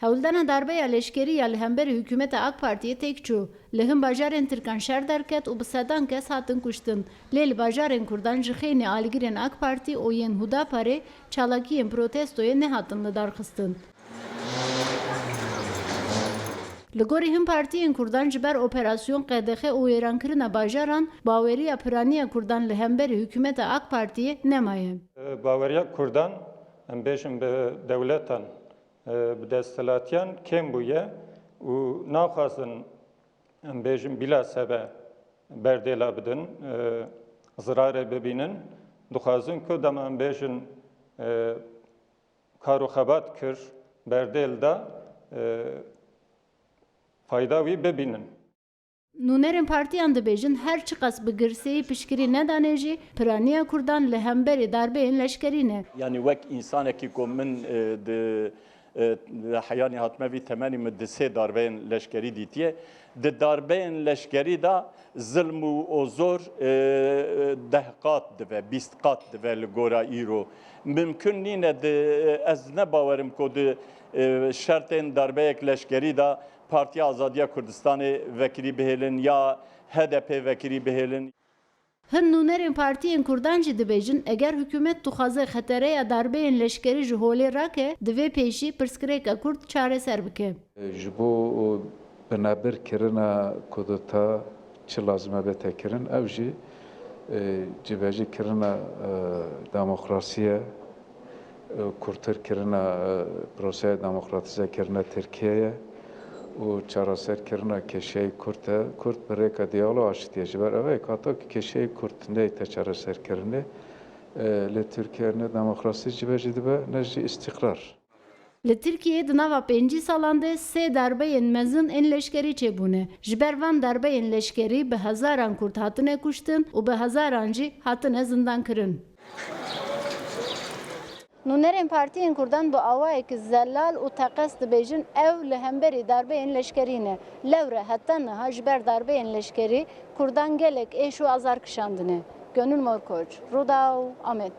Hewldana darbeya leşkeriya li hemberî hikûmeta AK Partiye têk çû. Li hin bajarên Tirkan şer derket û bi sedan kes hatin kuştin. Lê li bajarên Kurdan ji xênê alîgirên AK Partî û yên Hudaparê çalakiyên protestoyê nehatin li dar xistin. Li gorî hin partiyên Kurdan ji ber operasyon qedexe û wêrankirina bajaran baweriya piraniya Kurdan li hemberî hikûmeta AK Partiyê nemaye. Baweriya Kurdan em bêjin bi dewletan bi desthilatiyan kêm bûye û naxwazin em bêjin bila sebe berdêla bidin, zirarê bibînin. Dixwazin ku dema em bêjin kar û xebat kir berdêl da fayda wî bibînin. Nûnerên partiyan dibêjin her çi qas bi girseyî piştgirî nedane jî piraniya Kurdan li hemberî darbeyên leşkerî ne. Yani wek însanekî ku min di heyanî hatime vî temenî min di sê darbeyên leşkerî dîtiye. Di darbeyên leşkerî da zilm û ozor 10 qat dibe, 20 qat dibe li gora îro. Mümkün nîne ez nebawerim ku di şertên darbeyek leşkerî da Partiya Azadiya Kurdistanê vekilî bihêlin ya HDP vekilî bihêlin. Hin nûnerên partiyên Kurdan jî dibêjin eger hikûmet dixwaze xetereya darbeyên leşkerî ji holê rake, divê pêşî pirsgirêka Kurd çareser bike. Ji bo binebirkirina kudeta çi lazim be te kirin, ev jî civêjîkirina demokrasiye, kurtirkirina proseya demokratîzekirina Tirkiyeyê û çareserkirina keşeyê Kurd e. Kurd bi rêka diyaloga aşitiye ji ber ev hata keşeyê Kurd nê te çareserkirinê li Tirkiye ne demokrasî civêjî dibe ne jî îstîqrar. Li Tirkiyeyê di nava 5 salan de sê darbeyên mezin ên leşkerî çêbûne. Ji ber van darbeyên leşkerî bi hezaran Kurd hatine kuştin û bi hezaran jî hatine zindankirin. Nûnerên partiyên Kurdan bi awayekî zelal û teqes dibêjin ew li hemberî darbeyên leşkerî ne. Lewre heta niha ji ber darbeyên leşkerî Kurdan gelek êş û azar kişandine. Gönül Morkoç, Rûdaw, Amet.